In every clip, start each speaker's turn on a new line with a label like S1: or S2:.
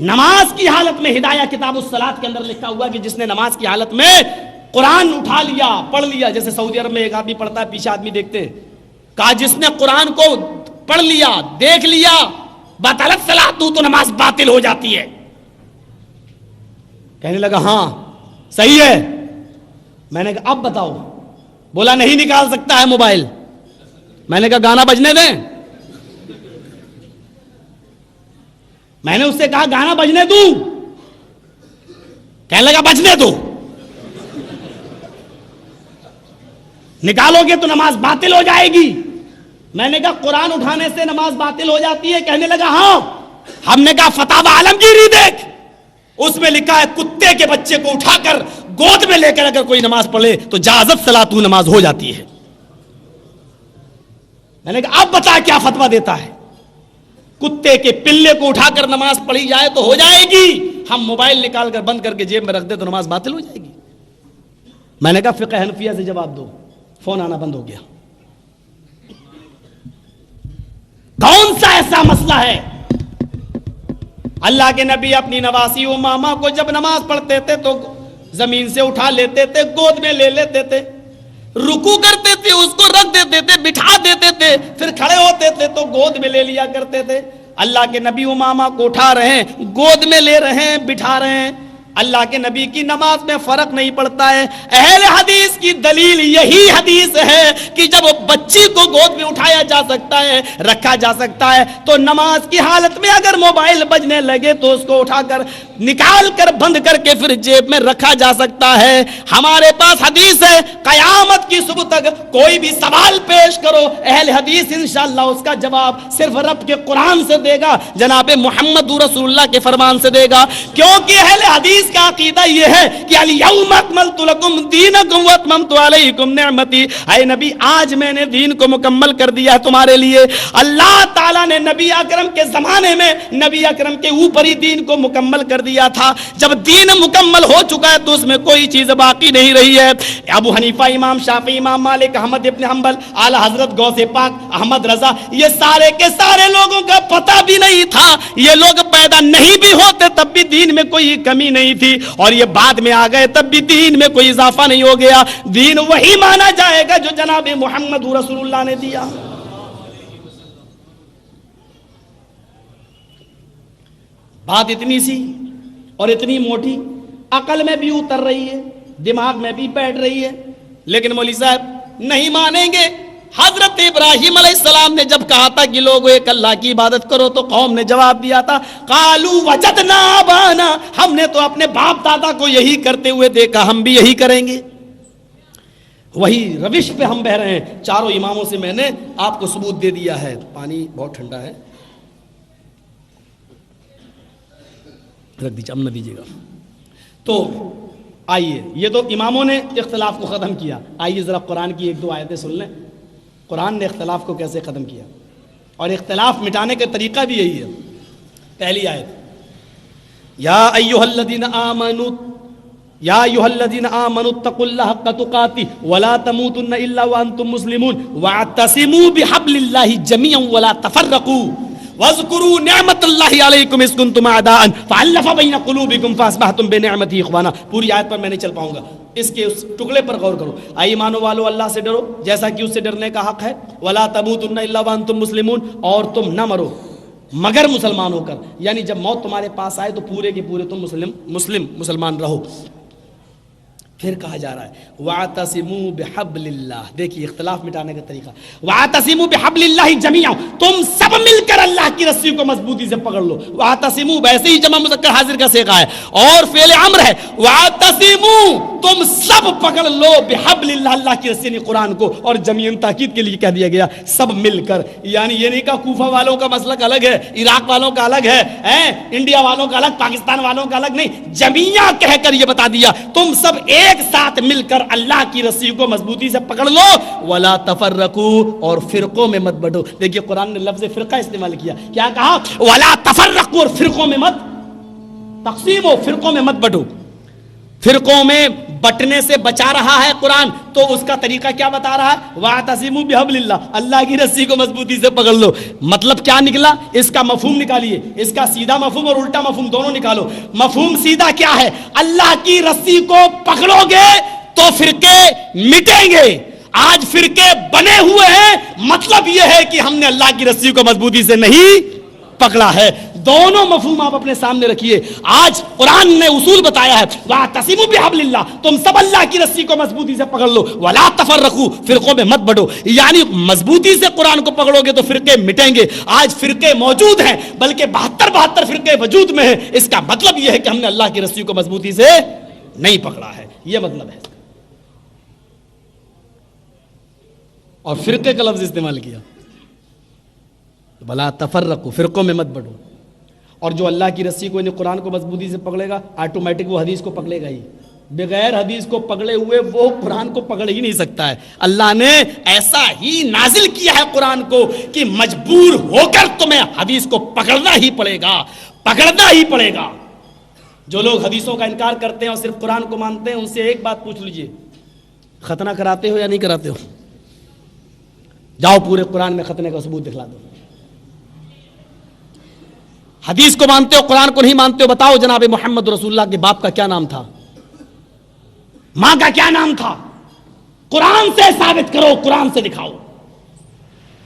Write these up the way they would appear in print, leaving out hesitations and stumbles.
S1: نماز کی حالت میں ہدایہ کتاب الصلاۃ کے اندر لکھا ہوا کہ جس نے نماز کی حالت میں قرآن اٹھا لیا پڑھ لیا، جیسے سعودی عرب میں ایک آدمی پڑھتا ہے پیچھے آدمی دیکھتے ہیں، کہا جس نے قرآن کو پڑھ لیا دیکھ لیا بطلت صلاۃ، تو نماز باطل ہو جاتی ہے۔ کہنے لگا ہاں صحیح ہے۔ میں نے کہا اب بتاؤ، بولا نہیں نکال سکتا ہے موبائل۔ میں نے کہا گانا بجنے دیں، میں نے اس سے کہا گانا بجنے دوں، کہنے لگا بجنے دو، نکالو گے تو نماز باطل ہو جائے گی۔ میں نے کہا قرآن اٹھانے سے نماز باطل ہو جاتی ہے؟ کہنے لگا ہاں۔ ہم نے کہا فتاوی عالمگیری دیکھ، اس میں لکھا ہے کتے کے بچے کو اٹھا کر گود میں لے کر اگر کوئی نماز پڑھے تو جازت صلاۃ نماز ہو جاتی ہے۔ میں نے کہا اب بتا کیا فتویٰ دیتا ہے؟ کتے کے پلے کو اٹھا کر نماز پڑھی جائے تو ہو جائے گی، ہم موبائل نکال کر بند کر کے جیب میں رکھ دے تو نماز باطل ہو جائے گی۔ میں نے کہا فقہ حنفیہ سے جواب دو، فون آنا بند ہو گیا۔ کون سا ایسا مسئلہ ہے؟ اللہ کے نبی اپنی نواسی امامہ کو جب نماز پڑھتے تھے تو زمین سے اٹھا لیتے تھے، گود میں لے لیتے تھے، رکوع کرتے تھے اس کو رکھ دیتے تھے، بٹھا دیتے تھے، پھر کھڑے ہوتے تھے تو گود میں لے لیا کرتے تھے۔ اللہ کے نبی امامہ کو اٹھا رہے ہیں، گود میں لے رہے ہیں، بٹھا رہے ہیں۔ اللہ کے نبی کی نماز میں فرق نہیں پڑتا ہے۔ اہل حدیث کی دلیل یہی حدیث ہے کہ جب بچی کو گود میں اٹھایا جا سکتا ہے، رکھا جا سکتا ہے، تو نماز کی حالت میں اگر موبائل بجنے لگے تو اس کو اٹھا کر نکال کر بند کر کے پھر جیب میں رکھا جا سکتا ہے۔ ہمارے پاس حدیث ہے، قیامت کی صبح تک کوئی بھی سوال پیش کرو، اہل حدیث انشاءاللہ اس کا جواب صرف رب کے قرآن سے دے گا، جناب محمد رسول اللہ کے فرمان سے دے گا، کیونکہ اہل حدیث کا عقیدہ یہ ہے کہ الیوم اکملت لکم دینکم واتممت علیکم نعمتی، اے نبی آج میں نے دین کو مکمل کر دیا ہے تمہارے لیے۔ اللہ تعالیٰ نے نبی اکرم کے زمانے میں نبی اکرم کے اوپر ہی دین کو مکمل کر دیا تھا، جب دین مکمل ہو چکا ہے تو اس میں کوئی چیز باقی نہیں رہی ہے۔ ابو حنیفہ، امام شافعی، امام مالک، احمد ابن حنبل، اعلی حضرت غوث پاک احمد رضا، یہ سارے کے سارے لوگوں کا پتہ بھی نہیں تھا، یہ لوگ پیدا نہیں بھی ہوتے تب بھی دین میں کوئی کمی نہیں تھی، اور یہ بعد میں آ گئے تب بھی دین میں کوئی اضافہ نہیں ہو گیا۔ دین وہی مانا جائے گا جو جناب محمد رسول اللہ نے دیا۔ بات اتنی سی اور اتنی موٹی، عقل میں بھی اتر رہی ہے، دماغ میں بھی بیٹھ رہی ہے، لیکن مولوی صاحب نہیں مانیں گے۔ حضرت ابراہیم علیہ السلام نے جب کہا تھا کہ لوگوں ایک اللہ کی عبادت کرو تو قوم نے جواب دیا تھا قالوا وجدنا آبانا، ہم نے تو اپنے باپ دادا کو یہی کرتے ہوئے دیکھا، ہم بھی یہی کریں گے۔ وہی روش پہ ہم بہ رہے ہیں۔ چاروں اماموں سے میں نے آپ کو ثبوت دے دیا ہے۔ پانی بہت ٹھنڈا ہے، رکھ دیجیے، اب نہ دیجیے گا۔ تو آئیے، یہ تو اماموں نے اختلاف کو ختم کیا، آئیے ذرا قرآن کی ایک دو آیتیں سن لیں، قرآن نے اختلاف کو کیسے ختم کیا، اور اختلاف مٹانے کا طریقہ بھی یہی ہے۔ پہلی آیت، یا ایھا الذین آمنوا اتقوا اللہ حق تقاتہ ولا تموتن الا وانتم مسلمون واعتصموا بحبل اللہ جميعا ولا تفرقوا واذکروا نعمت اللہ علیکم اذ کنتم اعداء فالف بین قلوبکم فاصبحتم بنعمتہ اخوانا۔ پوری آیت پر میں نہیں چل پاؤں گا، اس کے اس ٹکڑے پر غور کرو۔ اے ایمانو والو اللہ سے ڈرو جیسا کہ اس سے ڈرنے کا حق ہے، ولا تموتن الا وانتم مسلمون، اور تم نہ مرو مگر مسلمان ہو کر، یعنی جب موت تمہارے پاس آئے تو پورے کے پورے تم مسلمان رہو۔ پھر کہا جا رہا ہے وَاعْتَصِمُوا بِحَبْلِ اللَّهِ، دیکھیے اختلاف مٹانے کا طریقہ، وَاعْتَصِمُوا بِحَبْلِ اللَّهِ جَمِيعًا، تم سب مل کر اللہ کی رسی کو مضبوطی سے پکڑ لو۔ وَاعْتَصِمُوا ویسے ہی جمع مذکر حاضر کا صیغہ ہے اور فعل امر ہے، وَاعْتَصِمُوا تم سب پکڑ لو بِحَبْلِ اللَّهِ، اللہ کی رسی یعنی قرآن کو، اور جمیعاً تاکید کے لیے کہہ دیا گیا سب مل کر، یعنی یہ نہیں کہا کوفہ والوں کا مسلک الگ ہے، عراق والوں کا الگ ہے، انڈیا والوں کا الگ، پاکستان والوں کا الگ، نہیں، جمیعاً کہہ کر یہ بتا دیا تم سب ایک ساتھ مل کر اللہ کی رسی کو مضبوطی سے پکڑ لو، ولا تفرقوا اور فرقوں میں مت بٹو۔ دیکھیے قرآن نے لفظ فرقہ استعمال کیا، کیا کہا؟ ولا تفرقوا، اور فرقوں میں مت تقسیم ہو، فرقوں میں مت بٹو، فرقوں میں بٹنے سے بچا رہا ہے قرآن، تو اس کا طریقہ کیا بتا رہا ہے؟ وَاعْتَصِمُوا بِحَبْلِ اللَّهِ، اللہ کی رسی کو مضبوطی سے پکڑ لو۔ مطلب کیا نکلا؟ اس کا مفہوم نکالیے، اس کا سیدھا مفہوم اور الٹا مفہوم دونوں نکالو۔ مفہوم سیدھا کیا ہے؟ اللہ کی رسی کو پکڑو گے تو فرقے مٹیں گے۔ آج فرقے بنے ہوئے ہیں، مطلب یہ ہے کہ ہم نے اللہ کی رسی کو مضبوطی سے نہیں پکڑا ہے۔ دونوں مفہوم آپ اپنے سامنے رکھیے۔ آج قرآن نے اصول بتایا ہے، وَاعْتَصِمُوا بِحَبْلِ اللَّهِ، تم سب اللہ کی رسی کو مضبوطی سے پکڑ لو، وَلَا تَفَرَّقُوا، فرقوں میں مت بٹو، یعنی مضبوطی سے قرآن کو پکڑو گے تو فرقے مٹیں گے۔ آج فرقے موجود ہیں، بلکہ 72 فرقے وجود میں ہیں، اس کا مطلب یہ ہے کہ ہم نے اللہ کی رسی کو مضبوطی سے نہیں پکڑا ہے، یہ مطلب ہے۔ اور فرقے کا لفظ استعمال کیا، بلا تفرقوا، فرقوں میں مت بڑھو۔ اور جو اللہ کی رسی کو یعنی قرآن کو مضبوطی سے پکڑے گا، آٹومیٹک وہ حدیث کو پکڑے گا ہی۔ بغیر حدیث کو پکڑے ہوئے وہ قرآن کو پکڑ ہی نہیں سکتا ہے۔ اللہ نے ایسا ہی نازل کیا ہے قرآن کو کہ مجبور ہو کر تمہیں حدیث کو پکڑنا ہی پڑے گا، پکڑنا ہی پڑے گا۔ جو لوگ حدیثوں کا انکار کرتے ہیں اور صرف قرآن کو مانتے ہیں، ان سے ایک بات پوچھ لیجئے، ختنہ کراتے ہو یا نہیں کراتے ہو؟ جاؤ پورے قرآن میں ختنے کا ثبوت دکھلا دو۔ حدیث کو مانتے ہو، قرآن کو نہیں مانتے ہو، بتاؤ جناب محمد رسول اللہ کے باپ کا کیا نام تھا، ماں کا کیا نام تھا؟ قرآن سے ثابت کرو، قرآن سے دکھاؤ۔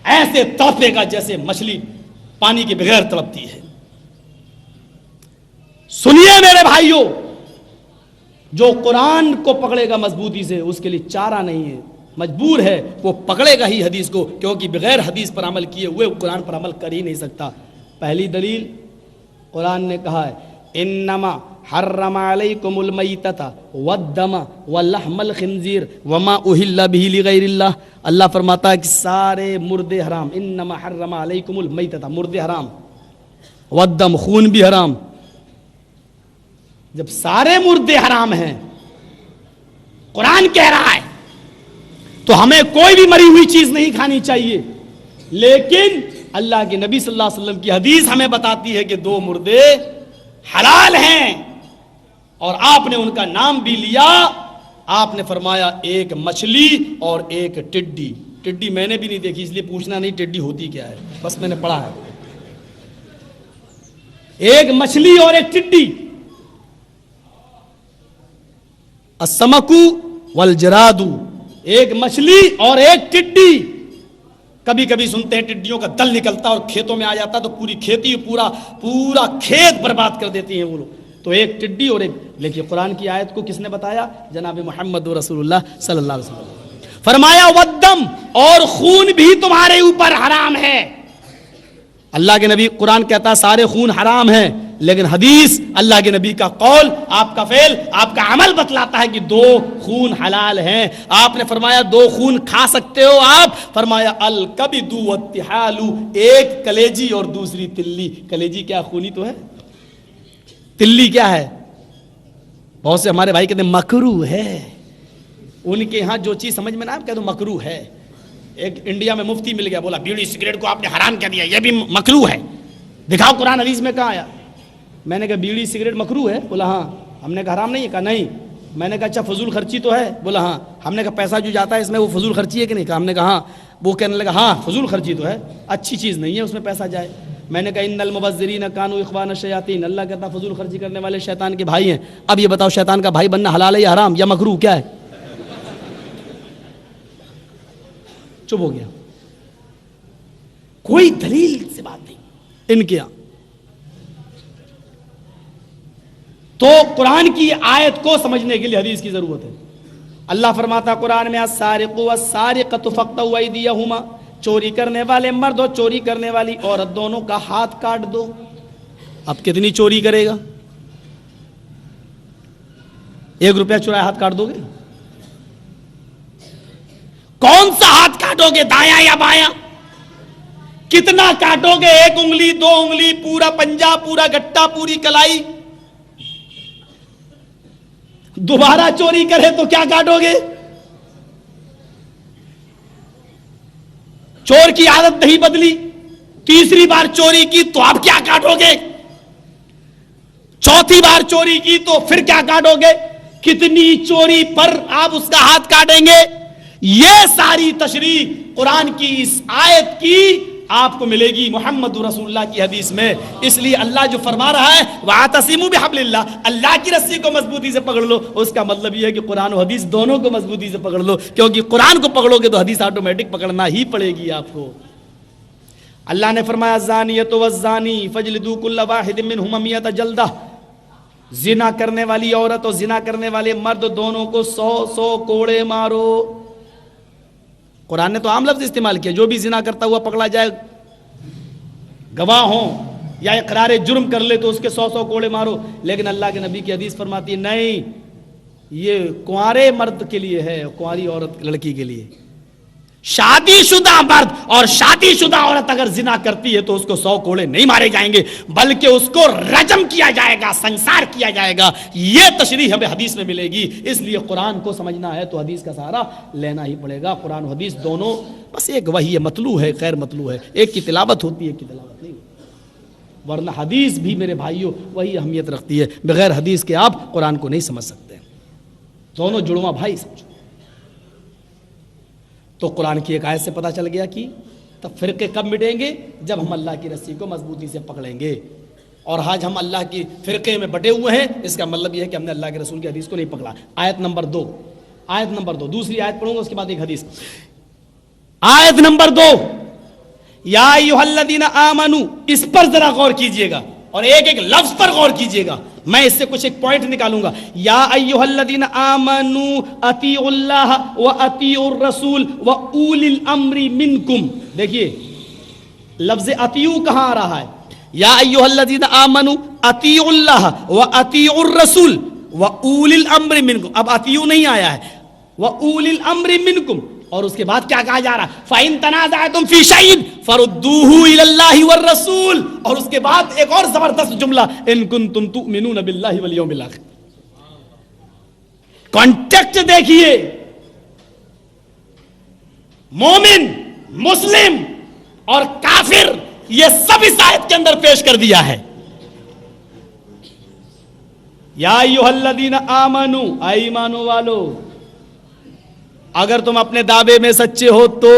S1: ایسے تڑپے گا جیسے مچھلی پانی کے بغیر تڑپتی ہے۔ سنیے میرے بھائیوں، جو قرآن کو پکڑے گا مضبوطی سے، اس کے لیے چارہ نہیں ہے، مجبور ہے، وہ پکڑے گا ہی حدیث کو، کیونکہ بغیر حدیث پر عمل کیے ہوئے قرآن پر عمل کر ہی نہیں سکتا۔ پہلی دلیل قرآن نے کہا ہے، انما حرم علیکم المیتۃ والدم ولحم الخنزیر وما اہل بہ لغیر اللہ۔ اللہ فرماتا ہے کہ سارے مردے حرام، انما حرم علیکم المیتۃ، مردے حرام، والدم، خون بھی حرام۔ جب سارے مردے حرام ہیں، قرآن کہہ رہا ہے، تو ہمیں کوئی بھی مری ہوئی چیز نہیں کھانی چاہیے۔ لیکن اللہ کے نبی صلی اللہ علیہ وسلم کی حدیث ہمیں بتاتی ہے کہ 2 مردے حلال ہیں، اور آپ نے ان کا نام بھی لیا۔ آپ نے فرمایا ایک مچھلی اور ایک ٹڈی۔ ٹڈی میں نے بھی نہیں دیکھی، اس لیے پوچھنا نہیں ٹڈی ہوتی کیا ہے، بس میں نے پڑھا ہے۔ ایک مچھلی اور ایک ٹڈی، السمک والجراد، ایک مچھلی اور ایک ٹڈی۔ کبھی کبھی سنتے ہیں ٹڈیوں کا دل نکلتا اور کھیتوں میں آ جاتا تو پوری کھیتی، پورا کھیت برباد کر دیتی ہیں وہ لوگ۔ تو ایک ٹڈی اور ایک، لیکن قرآن کی آیت کو کس نے بتایا؟ جناب محمد رسول اللہ صلی اللہ علیہ وسلم۔ فرمایا والدم، اور خون بھی تمہارے اوپر حرام ہے۔ اللہ کے نبی، قرآن کہتا ہے سارے خون حرام ہیں، لیکن حدیث، اللہ کے نبی کا قول، آپ کا فعل، آپ کا عمل بتلاتا ہے کہ 2 خون حلال ہیں۔ آپ نے فرمایا 2 خون کھا سکتے ہو آپ؟ فرمایا الکبد والطحال، ایک کلیجی اور دوسری تلی۔ کلیجی کیا خونی تو ہے، تلی کیا ہے؟ بہت سے ہمارے بھائی کہتے ہیں مکروہ ہے، ان کے ہاں جو چیز سمجھ میں نہ آئے کہہ دو مکروہ ہے۔ ایک انڈیا میں مفتی مل گیا، بولا بیڑی سگریٹ کو آپ نے حرام کہہ دیا، یہ بھی مکروہ ہے، دکھاؤ قرآن حدیث میں کہاں آیا؟ میں نے کہا بیڑی سگریٹ مکروہ ہے؟ بولا ہاں۔ ہم نے کہا حرام نہیں ہے؟ کہا نہیں۔ میں نے کہا اچھا فضول خرچی تو ہے؟ بولا ہاں۔ ہم نے کہا پیسہ جو جاتا ہے اس میں وہ فضول خرچی ہے کہ نہیں؟ کہا ہم نے کہا ہاں۔ وہ کہنے لگا ہاں فضول خرچی تو ہے، اچھی چیز نہیں ہے اس میں پیسہ جائے۔ میں نے کہا ان المبذرین کانوا اخوان الشیاطین، اللہ کہتا فضول خرچی کرنے والے شیطان کے بھائی ہیں۔ اب یہ بتاؤ شیطان کا بھائی بننا حلال ہے یا حرام یا مکروہ، کیا ہے؟ چپ ہو گیا، کوئی دلیل سے بات نہیں ان کے یہاں۔ تو قرآن کی آیت کو سمجھنے کے لیے حدیث کی ضرورت ہے۔ اللہ فرماتا قرآن میں السارق والسارقۃ فاقطعوا ایدیہما، چوری کرنے والے مرد اور چوری کرنے والی عورت دونوں کا ہاتھ کاٹ دو۔ اب کتنی چوری کرے گا؟ 1 روپیہ چرایا ہاتھ کاٹ دو گے؟ کون سا ہاتھ کاٹو گے، دایاں یا بایاں؟ کتنا کاٹو گے؟ 1 انگلی، 2 انگلی، پورا پنجہ، پورا گٹا، پوری کلائی؟ دوبارہ چوری کرے تو کیا کاٹو گے؟ چور کی عادت نہیں بدلی، تیسری بار چوری کی تو اب کیا کاٹو گے؟ چوتھی بار چوری کی تو پھر کیا کاٹو گے؟ کتنی چوری پر آپ اس کا ہاتھ کاٹیں گے. یہ ساری تشریح قرآن کی اس آیت کی آپ کو ملے گی محمد رسول اللہ کی حدیث میں. اس لیے اللہ جو فرما رہا ہے وَاعْتَصِمُوا بِحَبْلِ اللَّهِ، اللہ کی رسی کو مضبوطی سے پکڑ لو، اس کا مطلب یہ ہے کہ قرآن و حدیث دونوں کو مضبوطی سے پکڑ لو، کیونکہ قرآن کو پکڑو گے تو حدیث آٹومیٹک پکڑنا ہی پڑے گی آپ کو. اللہ نے فرمایا الزانیۃ والزانی فاجلدوا کل واحد منہما مئۃ جلدہ، زنا کرنے والی عورت اور زنا کرنے والے مرد دونوں کو 100 کوڑے مارو. قرآن نے تو عام لفظ استعمال کیا، جو بھی زنا کرتا ہوا پکڑا جائے، گواہ ہوں یا اقرار جرم کر لے تو اس کے 100 کوڑے مارو. لیکن اللہ کے نبی کی حدیث فرماتی ہے نہیں، یہ کنوارے مرد کے لیے ہے، کنواری عورت لڑکی کے لیے. شادی شدہ مرد اور شادی شدہ عورت اگر زنا کرتی ہے تو اس کو 100 کوڑے نہیں مارے جائیں گے، بلکہ اس کو رجم کیا جائے گا، سنسار کیا جائے گا. یہ تشریح ہمیں حدیث میں ملے گی. اس لیے قرآن کو سمجھنا ہے تو حدیث کا سہارا لینا ہی پڑے گا. قرآن و حدیث دونوں بس ایک وہی ہے، مطلوع ہے غیر مطلوع ہے، ایک کی تلاوت ہوتی ہے ایک کی تلاوت نہیں. ورنہ حدیث بھی میرے بھائیوں وہی اہمیت رکھتی ہے. بغیر حدیث کے آپ قرآن کو نہیں سمجھ سکتے. دونوں جڑواں بھائی سمجھو. تو قرآن کی ایک آیت سے پتہ چل گیا کہ تب فرقے کب مٹیں گے؟ جب ہم اللہ کی رسی کو مضبوطی سے پکڑیں گے. اور آج ہم اللہ کی فرقے میں بٹے ہوئے ہیں، اس کا مطلب یہ ہے کہ ہم نے اللہ کے رسول کی حدیث کو نہیں پکڑا. آیت نمبر 2 دوسری آیت پڑھوں گا، اس کے بعد ایک حدیث. آیت نمبر 2 یا ایھا الذین آمنو، اس پر ذرا غور کیجئے گا اور ایک ایک لفظ پر غور کیجئے گا. میں اس سے کچھ ایک پوائنٹ نکالوں گا. یا ایھا الذین آمنو اطیعوا اللہ واطیعوا الرسول واولی الامر منکم. دیکھیے لفظ اطیعوا کہاں آ رہا ہے؟ یا ایھا الذین آمنو اطیعوا اللہ واطیعوا الرسول واولی الامر منکم. اب اطیعوا نہیں آیا ہے، واولی الامر منکم. اور اس کے بعد کیا کہا جا رہا ہے؟ فَإِن تَنَازَعْتُمْ فِي شَيْءٍ فَرُدُّوهُ إِلَى اللَّهِ وَالرَّسُولِ. اور اس کے بعد ایک اور زبردست جملہ، إِن كُنتُمْ تُؤْمِنُونَ بِاللَّهِ وَالْيَوْمِ الْآخِرِ. کانٹیکٹ دیکھیے، مومن، مسلم اور کافر یہ سب اس آیت کے اندر پیش کر دیا ہے. یا ایھا الذین آمنو، اے ایمانو والو، اگر تم اپنے دعوے میں سچے ہو تو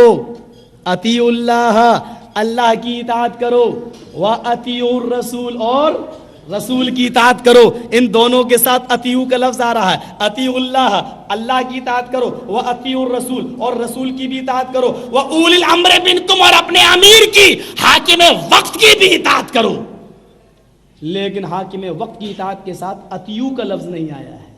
S1: اطیعوا اللہ، اللہ کی اطاعت کرو، واطیعوا الرسول، اور رسول کی اطاعت کرو. ان دونوں کے ساتھ اطیعوا کا لفظ آ رہا ہے. اطیعوا اللہ، اللہ کی اطاعت کرو، واطیعوا الرسول، اور رسول کی بھی اطاعت کرو، واولی الامر منکم، اور اپنے امیر کی، حاکم وقت کی بھی اطاعت کرو. لیکن حاکم وقت کی اطاعت کے ساتھ اطیعوا کا لفظ نہیں آیا ہے،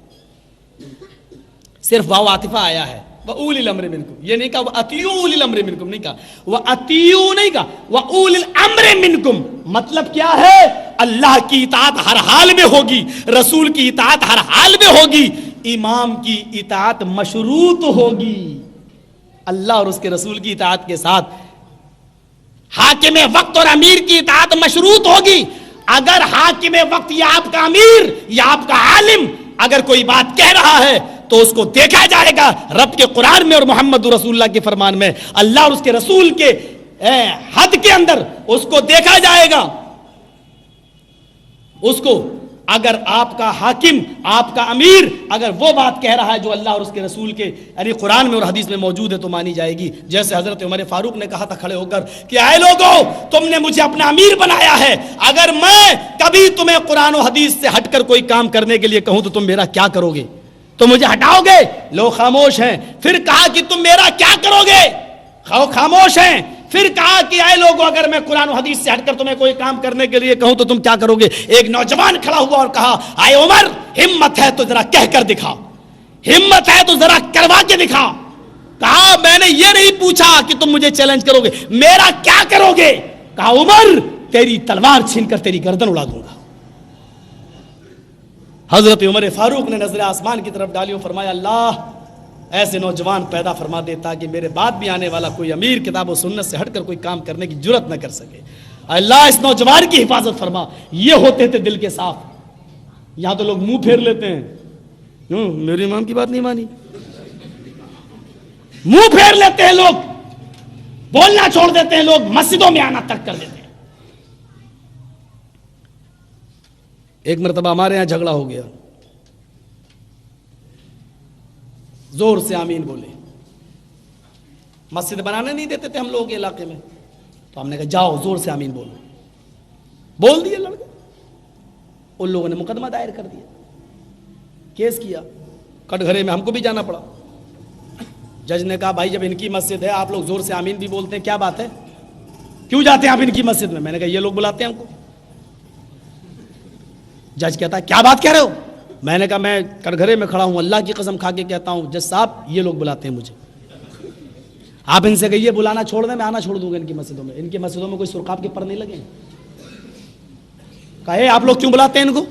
S1: صرف واو عاطفہ آیا ہے. وَأُولِي الْأَمْرِ مِنْكُمْ، یہ نہیں کہا وَأَطِيعُوا أُولِي الْأَمْرِ مِنْكُمْ، نہیں کہا وَأَطِيعُوا، نہیں کہا وَأُولِي الْأَمْرِ مِنْكُمْ. مطلب کیا ہے؟ اللہ کی اطاعت ہر حال میں ہوگی، رسول کی اطاعت ہر حال میں ہوگی، امام کی اطاعت مشروط ہوگی. اللہ اور اس کے رسول کی اطاعت کے ساتھ حاکم وقت اور امیر کی اطاعت مشروط ہوگی. اگر حاکم وقت یا آپ کا امیر یا آپ کا عالم اگر کوئی بات کہہ رہا ہے تو اس کو دیکھا جائے گا رب کے قرآن میں اور محمد رسول اللہ کے فرمان میں، اللہ اور اس کے رسول کے حد کے اندر اس کو دیکھا جائے گا. اس کو اگر آپ کا حاکم، آپ کا امیر اگر وہ بات کہہ رہا ہے جو اللہ اور اس کے رسول کے یعنی قرآن میں اور حدیث میں موجود ہے تو مانی جائے گی. جیسے حضرت عمر فاروق نے کہا تھا کھڑے ہو کر کہ اے لوگو، تم نے مجھے اپنا امیر بنایا ہے، اگر میں کبھی تمہیں قرآن و حدیث سے ہٹ کر کوئی کام کرنے کے لیے کہوں تو تم میرا کیا کرو گے؟ تو مجھے ہٹاؤ گے؟ لوگ خاموش ہیں. پھر کہا کہ تم میرا کیا کرو گے؟ خاموش ہیں. پھر کہا کہ اے لوگوں، اگر میں قرآن و حدیث سے ہٹ کر تمہیں کوئی کام کرنے کے لیے کہوں تو تم کیا کرو گے؟ ایک نوجوان کھڑا ہوا اور کہا اے عمر، ہمت ہے تو ذرا کہہ کر دکھا، ہمت ہے تو ذرا کروا کے دکھا. کہا میں نے یہ نہیں پوچھا کہ تم مجھے چیلنج کرو گے، میرا کیا کرو گے؟ کہا عمر، تیری تلوار چھین کر تیری گردن اڑا دوں گا. حضرت عمر فاروق نے نظر آسمان کی طرف ڈالی اور فرمایا اللہ ایسے نوجوان پیدا فرما دے تاکہ میرے بعد بھی آنے والا کوئی امیر کتاب و سنت سے ہٹ کر کوئی کام کرنے کی جرت نہ کر سکے. اللہ اس نوجوان کی حفاظت فرما. یہ ہوتے تھے دل کے صاف. یہاں تو لوگ منہ پھیر لیتے ہیں، میرے امام کی بات نہیں مانی، منہ پھیر لیتے ہیں لوگ، بولنا چھوڑ دیتے ہیں لوگ، مسجدوں میں آنا تک کر دیتے ہیں. ایک مرتبہ ہمارے یہاں جھگڑا ہو گیا، زور سے آمین بولے. مسجد بنانے نہیں دیتے تھے ہم لوگوں کے علاقے میں, تو ہم نے کہا جاؤ زور سے آمین بولو, بول دیے لڑکے. ان لوگوں نے مقدمہ دائر کر دیا, کیس کیا, کٹگھرے میں ہم کو بھی جانا پڑا. جج نے کہا بھائی جب ان کی مسجد ہے آپ لوگ زور سے آمین بھی بولتے ہیں, کیا بات ہے, کیوں جاتے ہیں آپ ان کی مسجد میں؟ میں نے کہا یہ لوگ بلاتے ہیں ہم کو. جج کہتا ہے کیا بات کہہ رہے ہو؟ میں نے کہا میں کٹگھرے میں کھڑا ہوں, اللہ کی قسم کھا کے کہتا ہوں جج صاحب یہ لوگ بلاتے ہیں مجھے. آپ ان سے کہیے بلانا چھوڑ دیں, میں آنا چھوڑ دوں گا ان کی مسجدوں میں. ان کی مسجدوں میں کوئی سرخاب کے پر نہیں لگے. کہے آپ لوگ کیوں بلاتے ہیں ان کو؟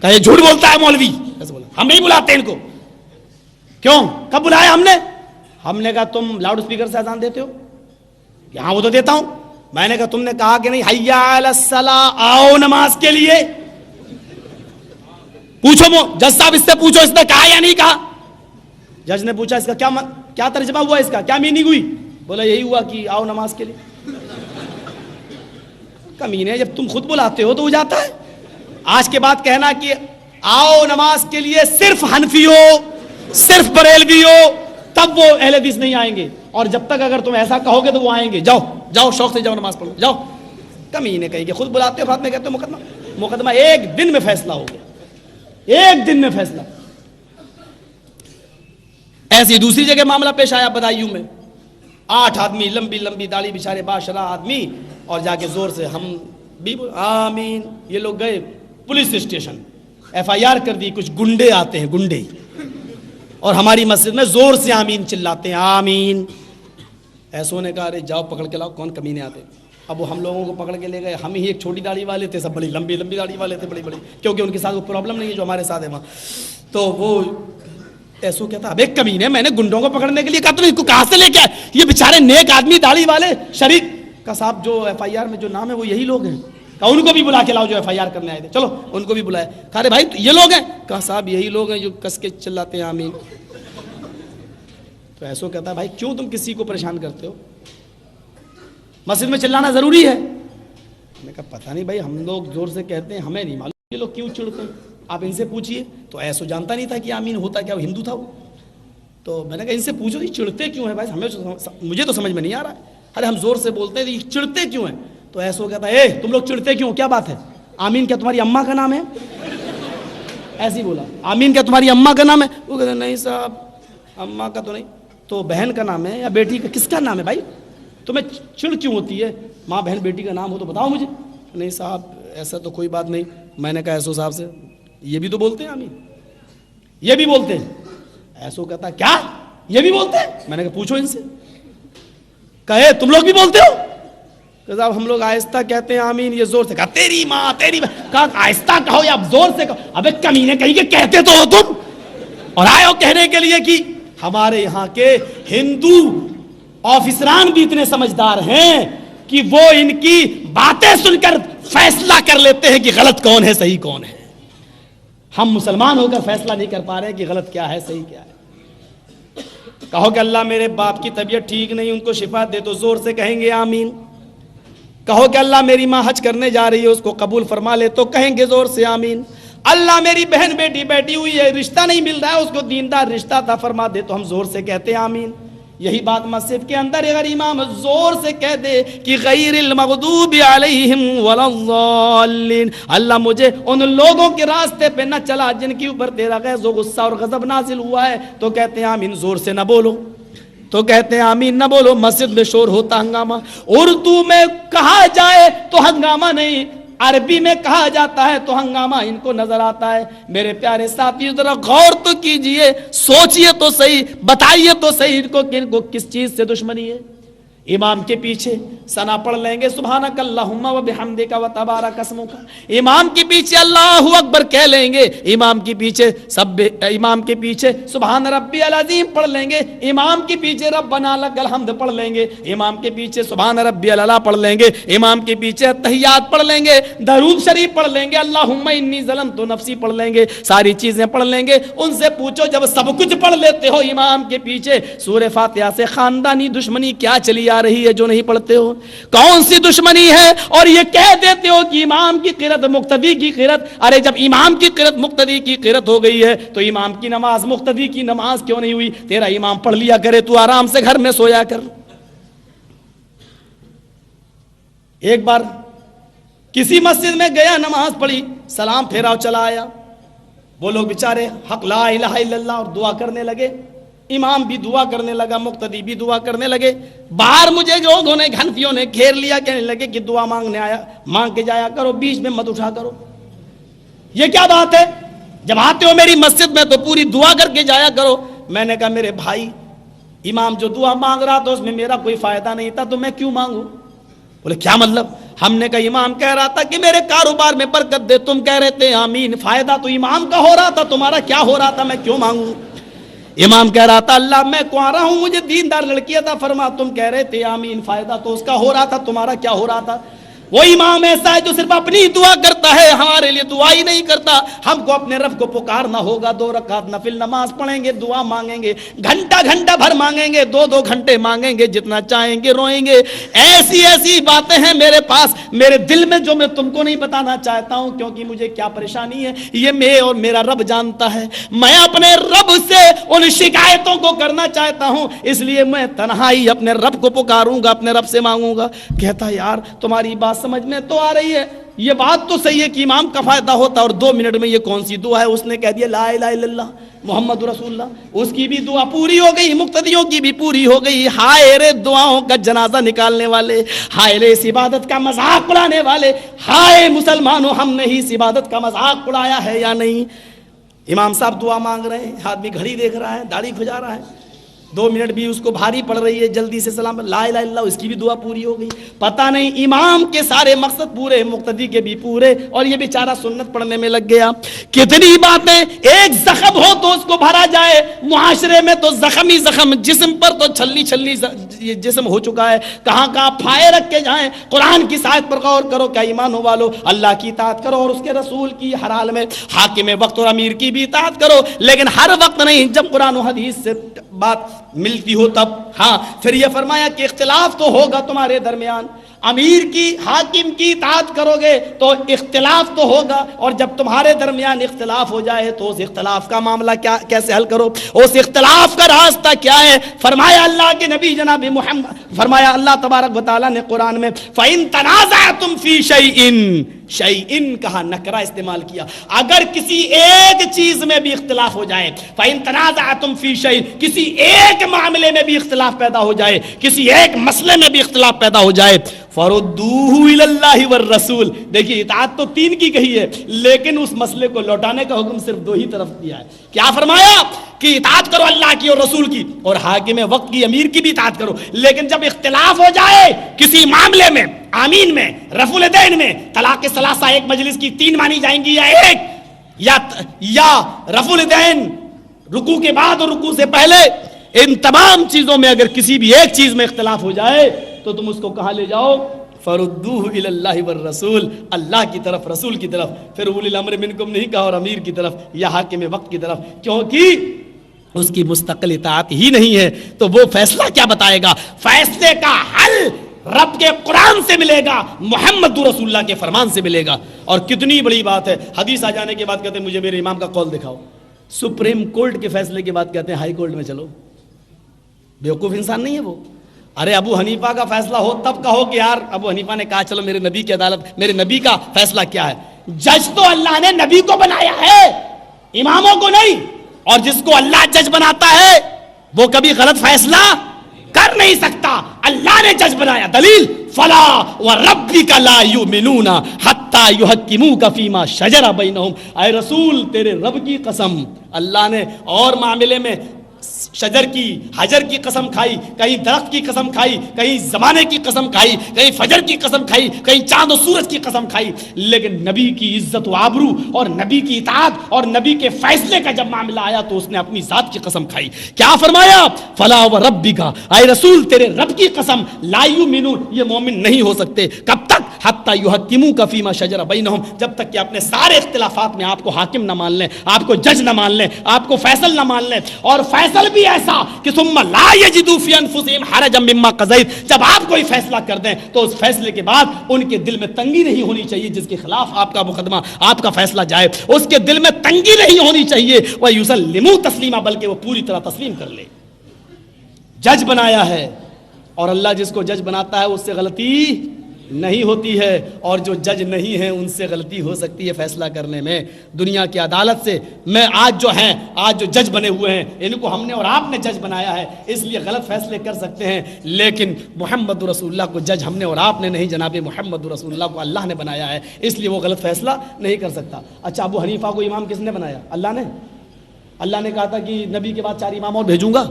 S1: کہے جھوٹ بولتا ہے مولوی, ایسے بولا ہم نہیں بلاتے ان کو. کیوں, کب بلایا ہم نے؟ ہم نے کہا تم لاؤڈ اسپیکر سے اذان دیتے ہو؟ کہ ہاں وہ تو دیتا ہوں. میں نے کہا تم نے کہا کہ نہیں حیا علی الصلاۃ, آؤ نماز کے لیے. پوچھو جج صاحب اس سے پوچھو اس نے کہا یا نہیں کہا. جج نے پوچھا اس کا کیا ترجمہ ہوا, اس کا کیا میننگ ہوئی؟ بولا یہی ہوا کہ آؤ نماز کے لیے. کمینے جب تم خود بلاتے ہو تو ہو جاتا ہے. آج کے بعد کہنا کہ آؤ نماز کے لیے صرف حنفی ہو, صرف بریلوی ہو, تب وہ اہل حدیث نہیں آئیں گے. اور جب تک اگر تم ایسا کہو گے تو وہ آئیں گے. جاؤ جاؤ شوق سے جاؤ نماز پڑھو جاؤ. کمینے کہیں گے خود بلاتے ہو بعد میں کہتے ہو مقدمہ ایک دن میں فیصلہ ہو گیا, ایک دن میں فیصلہ. ایسی دوسری جگہ معاملہ پیش آیا بدایوں میں. 8 آدمی لمبی لمبی داڑھی بچارے باشرا آدمی, اور جا کے زور سے ہم بھی آمین. یہ لوگ گئے پولیس اسٹیشن, FIR کر دی. کچھ گنڈے آتے ہیں گنڈے, اور ہماری مسجد میں زور سے آمین چلاتے ہیں آمین. ایسوں نے کہا ارے جاؤ پکڑ کے لاؤ کون کمینے آتے. اب وہ ہم لوگوں کو پکڑ کے لے گئے. ہم ہی ایک چھوٹی داڑھی والے تھے, سب بڑی لمبی لمبی داڑھی والے تھے, بڑی بڑی, کیونکہ ان کے ساتھ وہ پرابلم نہیں ہے جو ہمارے ساتھ ہے وہاں. تو وہ ایسو کہتا اب ایک کمینے, میں نے گنڈوں کو پکڑنے کے لیے کہا تم اس کو کہاں سے لے کے آئے؟ یہ بیچارے نیک آدمی داڑھی والے شریک کا صاحب جو FIR میں جو نام ہے وہ یہی لوگ ہیں. کہا ان کو بھی بلا کے لاؤ جو FIR کرنے آئے تھے. چلو ان کو بھی بلایا. کہا رے بھائی یہ لوگ ہیں؟ کہا صاحب یہی لوگ ہیں جو کس کے چلاتے ہیں آمین. تو ایسو کہتا ہے بھائی کیوں تم کسی کو پریشان کرتے ہو, مسجد میں چلانا ضروری ہے. میں نے کہا پتہ نہیں بھائی ہم لوگ زور سے کہتے ہیں, ہمیں نہیں معلوم یہ لوگ کیوں چڑھتے ہیں, آپ ان سے پوچھیے. تو ایسو جانتا نہیں تھا کہ آمین ہوتا کیا, وہ ہندو تھا وہ. تو میں نے کہا ان سے پوچھو یہ چڑھتے کیوں ہیں بھائی, مجھے تو سمجھ میں نہیں آ رہا ہے. ارے ہم زور سے بولتے ہیں یہ چڑھتے کیوں ہیں؟ تو ایسو کہتا ہے تم لوگ چڑھتے کیوں, کیا بات ہے؟ آمین کیا تمہاری اماں کا نام ہے؟ ایسے ہی بولا آمین کیا تمہاری اماں کا نام ہے؟ وہ کہتا نہیں صاحب اماں کا تو نہیں. تو بہن کا نام ہے یا بیٹی کا, کس کا نام ہے بھائی؟ تمہیں چڑ کیوں ہوتی ہے؟ ماں بہن بیٹی کا نام ہو تو بتاؤ مجھے. نہیں صاحب ایسا تو کوئی بات نہیں. میں نے کہا ایسو صاحب سے یہ بھی تو بولتے ہیں آمین, یہ بھی بولتے ہیں. ایسو کہتا کیا یہ بھی بولتے ہیں؟ میں نے کہا پوچھو ان سے. کہے تم لوگ بھی بولتے ہو؟ کہ صاحب ہم لوگ آہستہ کہتے ہیں آمین, یہ زور سے. کہا تیری ماں تیری ماں. کہا آہستہ کہو یا زور سے کہو. ابے کمینے کہیں کہ کہتے تو ہو تم, اور آئے ہو کہنے کے لیے کہ ہمارے یہاں کے ہندو آفیسران بھی اتنے سمجھدار ہیں کہ وہ ان کی باتیں سن کر فیصلہ کر لیتے ہیں کہ غلط کون ہے صحیح کون ہے. ہم مسلمان ہو کر فیصلہ نہیں کر پا رہے کہ غلط کیا ہے صحیح کیا ہے. کہو کہ اللہ میرے باپ کی طبیعت ٹھیک نہیں, ان کو شفا دے, تو زور سے کہیں گے آمین. کہو کہ اللہ میری ماں حج کرنے جا رہی ہے اس کو قبول فرما لے, تو کہیں گے زور سے آمین. اللہ میری بہن بیٹی بیٹھی ہوئی ہے رشتہ نہیں مل رہا ہے اس کو دیندار رشتہ عطا فرما دے, تو ہم زور سے کہتے ہیں آمین. یہی بات مسجد کے اندر اگر امام زور سے کہہ دے کہ غیر المغضوب علیہم ولا الضالین, اللہ مجھے ان لوگوں کے راستے پہ نہ چلا جن کے اوپر تیرا غیظ و غصہ اور غضب نازل ہوا ہے, تو کہتے ہیں آمین. زور سے نہ بولو, تو کہتے ہیں آمین نہ بولو. مسجد میں شور ہوتا ہنگامہ, اردو میں کہا جائے تو ہنگامہ نہیں, عربی میں کہا جاتا ہے تو ہنگامہ ان کو نظر آتا ہے. میرے پیارے ساتھی ذرا غور تو کیجئے, سوچئے تو صحیح, بتائیے تو صحیح ان کو کس چیز سے دشمنی ہے. امام کے پیچھے ثنا پڑھ لیں گے سبحانک اللہم و بحمدک و تبارک اسمک, امام کے پیچھے اللہ اکبر کہہ لیں گے, امام کے پیچھے سبحان ربی العظیم پڑھ لیں گے, امام کے پیچھے ربنا لک الحمد پڑھ لیں گے, امام کے پیچھے سبحان ربی الاعلی پڑھ لیں گے, امام کے پیچھے تحیات پڑھ لیں گے, درود شریف پڑھ لیں گے, اللہم انی ظلمت نفسی پڑھ لیں گے, ساری چیزیں پڑھ لیں گے. ان سے پوچھو جب سب کچھ پڑھ لیتے ہو امام کے پیچھے, سورہ فاتحہ سے خاندانی دشمنی کیا چلی آ رہی ہے جو نہیں پڑھتے ہو؟ کون سی دشمنی ہے اور یہ کہہ دیتے ہو کہ امام کی قرات مقتدی کی قرات؟ ارے جب امام کی قرات مقتدی کی قرات ہو گئی ہے تو امام کی نماز مقتدی کی نماز کیوں نہیں ہوئی؟ تیرا امام پڑھ لیا کرے، تو آرام سے گھر میں سویا کر۔ ایک بار کسی مسجد میں گیا، نماز پڑھی، سلام پھیرا اور چلا آیا۔ وہ لوگ بیچارے حق لا الہ الا اللہ اور دعا کرنے لگے، امام بھی دعا کرنے لگا، مقتدی بھی دعا کرنے لگے۔ باہر مجھے لوگوں نے گھنٹیوں نے گھیر لیا، کہنے لگے کہ دعا مانگنے آیا، مانگ کے جایا کرو، بیچ میں مت اٹھا کرو۔ یہ کیا بات ہے؟ جب آتے ہو میری مسجد میں تو پوری دعا کر کے جایا کرو۔ میں نے کہا میرے بھائی، امام جو دعا مانگ رہا تھا اس میں میرا کوئی فائدہ نہیں تھا، تو میں کیوں مانگوں؟ بولے کیا مطلب؟ ہم نے کہا امام کہہ رہا تھا کہ میرے کاروبار میں برکت دے، تم کہہ رہے تھے آمین، فائدہ تو امام کا ہو رہا تھا، تمہارا کیا ہو رہا تھا؟ میں کیوں مانگوں؟ امام کہہ رہا تھا اللہ میں کنوارا ہوں، مجھے دیندار لڑکی عطا فرما، تم کہہ رہے تھے آمین، فائدہ تو اس کا ہو رہا تھا، تمہارا کیا ہو رہا تھا؟ وہ امام ایسا ہے جو صرف اپنی دعا کرتا ہے، ہمارے لیے دعا ہی نہیں کرتا۔ ہم کو اپنے رب کو پکارنا ہوگا، 2 رکعت نفل نماز پڑھیں گے، دعا مانگیں گے، گھنٹہ بھر مانگیں گے، 2 گھنٹے مانگیں گے، جتنا چاہیں گے روئیں گے۔ ایسی باتیں ہیں میرے پاس، میرے دل میں، جو میں تم کو نہیں بتانا چاہتا ہوں، کیونکہ مجھے کیا پریشانی ہے یہ میں اور میرا رب جانتا ہے۔ میں اپنے رب سے ان شکایتوں کو کرنا چاہتا ہوں، اس لیے میں تنہائی اپنے رب کو پکاروں گا، اپنے رب سے مانگوں گا۔ کہتا یار تمہاری بات سمجھ میں تو آ رہی ہے، یہ بات تو صحیح ہے کہ امام کا فائدہ ہوتا، اور 2 منٹ میں یہ کون سی دعا ہے؟ اس نے کہہ دیا لا الہ الا اللہ محمد رسول اللہ، اس کی بھی دعا پوری ہو گئی، مقتدیوں کی بھی پوری ہو گئی۔ ہائے رے دعاؤں کا جنازہ نکالنے والے، ہائے رے اس عبادت کا مذاق اڑانے والے، ہائے مسلمانوں ہم نے ہی اس عبادت کا مذاق اڑایا ہے یا نہیں؟ امام صاحب دعا مانگ رہے ہیں، ہاتھ بھی گھڑی دیکھ رہا ہے، داڑھی کھجا رہا ہے، 2 منٹ بھی اس کو بھاری پڑ رہی ہے، جلدی سے سلام لا الہ الا اللہ، اس کی بھی دعا پوری ہو گئی۔ پتہ نہیں امام کے سارے مقصد پورے، مقتدی کے بھی پورے، اور یہ بیچارہ سنت پڑھنے میں لگ گیا۔ کتنی باتیں، ایک زخم ہو تو اس کو بھرا جائے، معاشرے میں تو زخم ہی زخم، جسم پر تو چھلی یہ جسم ہو چکا ہے، کہاں پھائے رکھ کے جائیں۔ قرآن کی آیت پر غور کرو، کیا ایمان والو اللہ کی اطاعت کرو اور اس کے رسول کی، ہر حال میں حاکم وقت اور امیر کی بھی اطاعت کرو، لیکن ہر وقت نہیں، جب قرآن و حدیث سے بات ملتی ہو تب۔ ہاں پھر یہ فرمایا کہ اختلاف تو ہوگا تمہارے درمیان، امیر کی حاکم کی اطاعت کرو گے تو اختلاف تو ہوگا، اور جب تمہارے درمیان اختلاف ہو جائے تو اس اختلاف کا معاملہ کیسے حل کرو، اس اختلاف کا راستہ کیا ہے؟ فرمایا اللہ کے نبی جناب محمد، فرمایا اللہ تبارک و تعالیٰ نے قرآن میں فَإِن تَنَازَعْتُمْ فِي شَيْءٍ، شیئن کہا، نکرہ استعمال کیا، اگر کسی ایک چیز میں بھی اختلاف ہو جائے، فَإِن تَنَازَعْتُمْ فِي شَيْءٍ، کسی ایک معاملے میں بھی اختلاف پیدا ہو جائے، کسی ایک مسئلے میں بھی اختلاف پیدا ہو جائے، فَرُدُّوهُ إِلَى اللَّهِ وَالرَّسُولِ، دیکھیے اطاعت تو 3 کی کہی ہے، لیکن اس مسئلے کو لوٹانے کا حکم صرف 2 ہی طرف دیا ہے۔ کیا فرمایا کہ اطاعت کرو اللہ کی اور رسول کی، اور حاکم وقت کی، امیر کی بھی اطاعت کرو، لیکن جب اختلاف ہو جائے کسی معاملے میں، آمین میں، رفع الیدین میں، طلاق ثلاثہ ایک مجلس کی 3 مانی جائیں گی یا ایک، یا رفع الیدین رکوع کے بعد اور رکوع سے پہلے، ان تمام چیزوں میں اگر کسی بھی ایک چیز میں اختلاف ہو جائے تو تم اس کو کہاں لے جاؤ؟ فَرُدُّوهُ إِلَى اللَّهِ وَالرَّسُولِ، اللہ کی طرف، رسول کی طرف، پھر اولی الامر منکم نہیں کہا، اور امیر کی طرف یا حاکم وقت کی طرف، کیونکہ اس کی مستقل اطاعت ہی نہیں ہے، تو وہ فیصلہ کیا بتائے گا؟ فیصلے کا حل رب کے قرآن سے ملے گا، محمد رسول اللہ کے فرمان سے ملے گا۔ اور کتنی بڑی بات ہے، حدیث آ جانے کے بعد کہتے ہیں مجھے میرے امام کا قول دکھاؤ، سپریم کورٹ کے فیصلے کے بعد کہتے ہیں ہائی کورٹ میں چلو۔ بیوقوف انسان نہیں ہے وہ؟ ارے ابو حنیفہ کا فیصلہ ہو تب کہو کہ یار ابو حنیفہ نے کہا چلو میرے نبی کی عدالت، میرے نبی کا فیصلہ کیا ہے؟ جج تو اللہ نے نبی کو بنایا ہے، اماموں کو نہیں، اور جس کو اللہ جج بناتا ہے وہ کبھی غلط فیصلہ کر نہیں سکتا، اللہ نے جج بنایا۔ دلیل فلا وربک لا یؤمنون حتی یحکموک فیما شجر بینہم، اے رسول تیرے رب کی قسم، اللہ نے اور معاملے میں شجر کی، حجر کی قسم کھائی، کہیں درخت کی قسم کھائی، کہیں زمانے کی قسم کھائی، کہیں فجر کی قسم کھائی، کہیں چاند و سورج کی قسم کھائی، لیکن نبی کی عزت و آبرو اور نبی کی اطاعت اور نبی کے فیصلے کا جب معاملہ آیا تو اس نے اپنی ذات کی قسم کھائی۔ کیا فرمایا؟ فلا وربک، اے رسول تیرے رب کی قسم، لا یؤمنون، یہ مومن نہیں ہو سکتے، کب تک؟ حتی یحکموک فیما شجر بینہم، جب تک کہ اپنے سارے اختلافات میں آپ کو حاکم نہ مان لیں، آپ کو جج نہ مان لیں، آپ کو فیصل نہ مان لیں، اور فیصل بھی ایسا کہ ثم لا یجدوا فی انفسہم حرجا مما قضیت، جب آپ کوئی فیصلہ کر دیں تو اس فیصلے کے بعد ان کے دل میں تنگی نہیں ہونی چاہیے، جس کے خلاف آپ کا مقدمہ آپ کا فیصلہ جائے اس کے دل میں تنگی نہیں ہونی چاہیے، وَيُسَلِّمُوا تسلیما، بلکہ وہ پوری طرح تسلیم کر لے۔ جج بنایا ہے، اور اللہ جس کو جج بناتا ہے اس سے غلطی نہیں ہوتی ہے، اور جو جج نہیں ہے ان سے غلطی ہو سکتی ہے فیصلہ کرنے میں۔ دنیا کی عدالت سے میں آج جو جج بنے ہوئے ہیں ان کو ہم نے اور آپ نے جج بنایا ہے، اس لیے غلط فیصلے کر سکتے ہیں، لیکن محمد رسول اللہ کو جج ہم نے اور آپ نے نہیں، جناب محمد رسول اللہ کو اللہ نے بنایا ہے، اس لیے وہ غلط فیصلہ نہیں کر سکتا۔ اچھا، ابو حنیفہ کو امام کس نے بنایا؟ اللہ نے کہا تھا کہ نبی کے بعد 4 امام اور بھیجوں گا،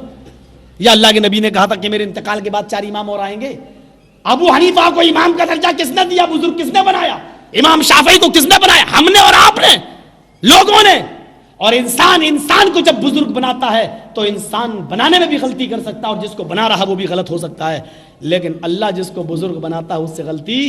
S1: یا اللہ کے نبی نے کہا تھا کہ میرے انتقال کے بعد 4 امام اور آئیں گے؟ ابو حنیفہ کو امام کا درجہ کس نے دیا؟ بزرگ کس نے بنایا؟ امام شافعی کو کس نے بنایا؟ ہم نے اور آپ نے، لوگوں نے۔ اور انسان کو جب بزرگ بناتا ہے تو انسان بنانے میں بھی غلطی کر سکتا ہے، اور جس کو بنا رہا وہ بھی غلط ہو سکتا ہے، لیکن اللہ جس کو بزرگ بناتا ہے اس سے غلطی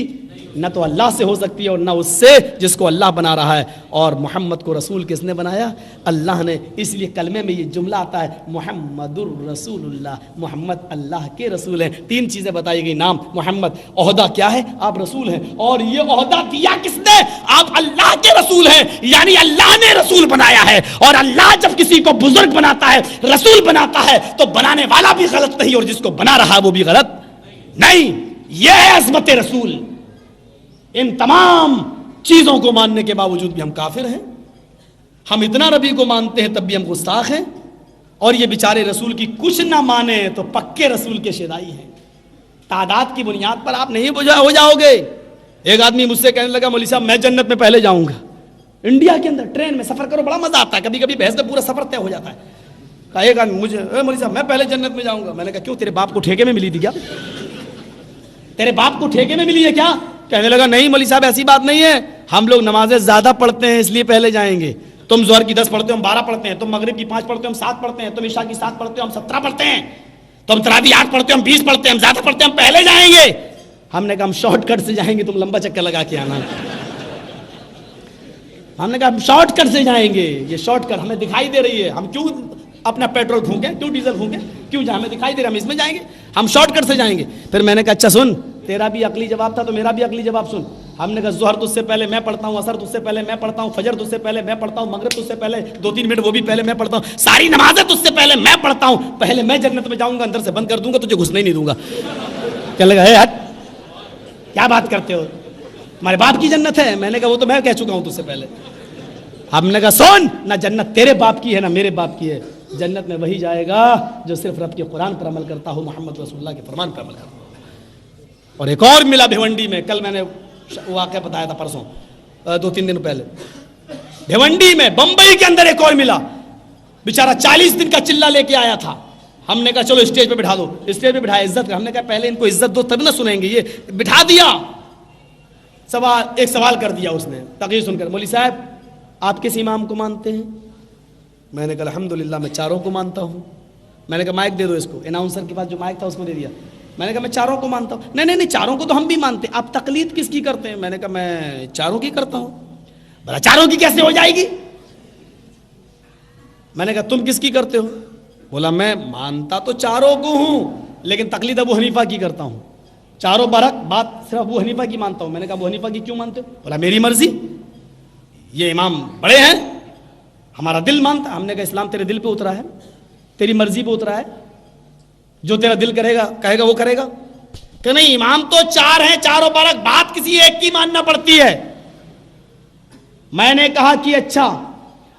S1: نہ تو اللہ سے ہو سکتی ہے اور نہ اس سے جس کو اللہ بنا رہا ہے۔ اور محمد کو رسول کس نے بنایا؟ اللہ نے، اس لیے کلمے میں یہ جملہ آتا ہے محمد الرسول اللہ، محمد اللہ کے رسول ہیں۔ 3 چیزیں بتائی گئی، نام محمد، عہدہ کیا ہے؟ آپ رسول ہیں، اور یہ عہدہ دیا کس نے؟ آپ اللہ کے رسول ہیں، یعنی اللہ نے رسول بنایا ہے، اور اللہ جب کسی کو بزرگ بناتا ہے، رسول بناتا ہے، تو بنانے والا بھی غلط نہیں اور جس کو بنا رہا وہ بھی غلط نہیں۔ یہ ہے عظمت رسول۔ ان تمام چیزوں کو ماننے کے باوجود بھی ہم کافر ہیں، ہم اتنا نبی کو مانتے ہیں تب بھی ہم گستاخ ہیں، اور یہ بیچارے رسول کی کچھ نہ مانے تو پکے رسول کے شیدائی ہیں۔ تعداد کی بنیاد پر آپ نہیں ہو جاؤ گے۔ ایک آدمی مجھ سے کہنے لگا، مولوی صاحب میں جنت میں پہلے جاؤں گا۔ انڈیا کے اندر ٹرین میں سفر کرو، بڑا مزہ آتا ہے، کبھی کبھی بحث میں پورا سفر طے ہو جاتا ہے۔ کہا ایک آدمی مجھے، مولوی صاحب میں پہلے جنت میں جاؤں گا۔ میں نے کہا کیوں، تیرے باپ کو ٹھیکے میں ملی تھی کیا؟ تیرے باپ کو ٹھیکے میں ملی ہے کیا؟ کہنے لگا نہیں مولوی صاحب ایسی بات نہیں ہے، ہم لوگ نمازیں زیادہ پڑھتے ہیں اس لیے پہلے جائیں گے۔ تم ظہر کی 10 پڑھتے ہو، ہم 12 پڑھتے ہیں، تم مغرب کی 5 پڑھتے ہو، ہم 7 پڑھتے ہیں، تم عشاء کی 7 پڑھتے ہو، ہم 17 پڑھتے ہیں، تم تراویح 8 پڑھتے ہو، ہم 20 پڑھتے ہیں، ہم زیادہ پڑھتے ہیں، ہم پہلے جائیں گے۔ ہم نے کہا ہم شارٹ کٹ سے جائیں گے، تم لمبا چکر لگا کے آنا۔ ہم نے کہا ہم شارٹ کٹ سے جائیں گے، یہ شارٹ کٹ ہمیں دکھائی دے رہی ہے، ہم کیوں اپنا پیٹرول پھونکیں، کیوں ڈیزل پھونکیں، کیوں جہاں ہمیں دکھائی دے رہا ہے ہم اس میں جائیں گے، ہم شارٹ کٹ سے جائیں گے۔ پھر میں نے کہا اچھا سن، تیرا بھی عقلی جواب تھا تو میرا بھی عقلی جواب سن۔ ہم نے کہا ظہر تجھ سے پہلے میں پڑھتا ہوں، عصر تجھ سے پہلے میں پڑھتا ہوں، فجر تجھ سے پہلے میں پڑھتا ہوں، مغرب تجھ سے پہلے 2-3 منٹ وہ بھی پہلے میں پڑھتا ہوں، ساری نمازیں تجھ سے پہلے میں پڑھتا ہوں، پہلے میں جنت میں جاؤں گا، اندر سے بند کر دوں گا، تجھے گھسنے ہی نہیں دوں گا۔ کہنے لگا ہٹ، کیا بات کرتے ہو، تمہارے باپ کی جنت ہے؟ میں نے کہا وہ تو میں کہہ چکا ہوں تجھ سے پہلے۔ ہم نے کہا سن، نہ جنت تیرے باپ کی ہے نہ میرے باپ کی ہے، جنت میں وہی جائے گا جو صرف رب کے قرآن پر عمل کرتا ہو، محمد رسول اللہ کے فرمان پر عمل کرتا ہو۔ اور ایک اور ملا بھیونڈی میں، کل میں نے واقعہ بتایا تھا پرسوں، 2-3 دن پہلے بھیونڈی میں، بمبئی کے اندر ایک اور ملا، بیچارہ 40 دن کا چلہ لے کے آیا تھا۔ ہم نے کہا چلو اسٹیج پہ بٹھا دو، اسٹیج پہ بٹھایا، عزت کر۔ ہم نے کہا پہلے ان کو عزت دو تب نہ سنیں گے، یہ بٹھا دیا۔ ایک سوال کر دیا اس نے تقریر سن کر، مولوی صاحب آپ کس امام کو مانتے ہیں؟ میں نے کہا الحمدللہ میں چاروں کو مانتا ہوں۔ میں نے کہا مائک دے دو اس کو، اناؤنسر کے پاس جو مائک تھا اس میں دے دیا۔ میں نے کہا میں چاروں کو مانتا ہوں۔ نہیں چاروں کو تو ہم بھی مانتے ہیں، آپ تقلید کس کی کرتے ہیں؟ میں نے کہا میں چاروں کی کرتا ہوں۔ بھلا چاروں کی کیسے ہو جائے گی؟ میں نے کہا تم کس کی کرتے ہو؟ بولا میں مانتا تو چاروں کو ہوں لیکن تقلید ابو حنیفہ کی کرتا ہوں، چاروں برحق بات صرف ابو حنیفہ کی مانتا ہوں۔ میں نے کہا ابو حنیفہ کی کیوں مانتے ہو؟ بولا میری مرضی، یہ امام بڑے ہیں، ہمارا دل مانتا ہے۔ ہم نے کہا اسلام تیرے دل پہ اترا ہے، تیری مرضی پہ اترا ہے، جو تیرا دل کرے گا کہے گا وہ کرے گا کہ نہیں؟ امام تو 4 ہیں، چاروں برحق بات کسی ایک کی ماننا پڑتی ہے۔ میں نے کہا کہ اچھا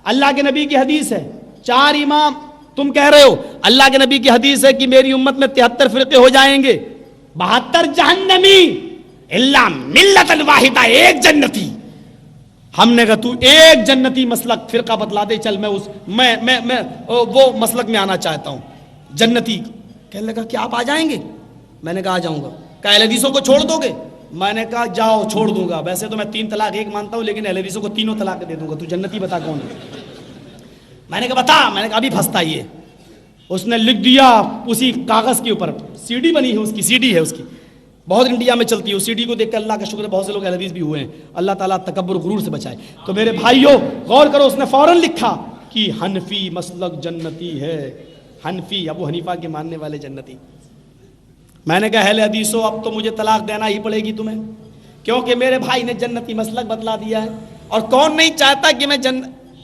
S1: اللہ کے نبی کی حدیث ہے 4 امام، تم کہہ رہے ہو اللہ کے نبی کی حدیث ہے کہ میری امت میں 73 فرقے ہو جائیں گے، 72 جہنمی الا ملت الواحدہ، ایک جنتی۔ ہم نے کہا تو ایک جنتی مسلک فرقہ بتلا دے، چل میں وہ مسلک میں آنا چاہتا ہوں جنتی۔ کہنے لگا کہ آپ آ جائیں گے؟ میں نے کہا آ جاؤں گا۔ کہا اہل حدیثوں کو چھوڑ دو گے؟ میں نے کہا جاؤ چھوڑ دوں گا، ویسے تو میں 3 طلاق 1 مانتا ہوں لیکن اہل حدیثوں کو 3 طلاق دے دوں گا، تو جنتی بتا کون ہے؟ میں نے کہا بتا۔ میں نے کہا ابھی پھنستا یہ۔ اس نے لکھ دیا اسی کاغذ کے اوپر، CD بنی ہے اس کی، CD ہے اس کی، بہت انڈیا میں چلتی ہے. CD کو دیکھ کر اللہ کا شکر ہے بہت سے لوگ اہل حدیث بھی ہوئے ہیں. اللہ تعالیٰ تکبر و غرور سے بچائے. تو میرے بھائیوں غور کرو, اس نے فوراً لکھا کہ حنفی مسلک جنتی ہے, حنفی ابو حنیفہ کے ماننے والے جنتی. میں نے کہا اہل حدیثوں اب تو مجھے طلاق دینا ہی پڑے گی تمہیں, کیونکہ میرے بھائی نے جنتی مسلک بتلا دیا ہے. اور کون نہیں چاہتا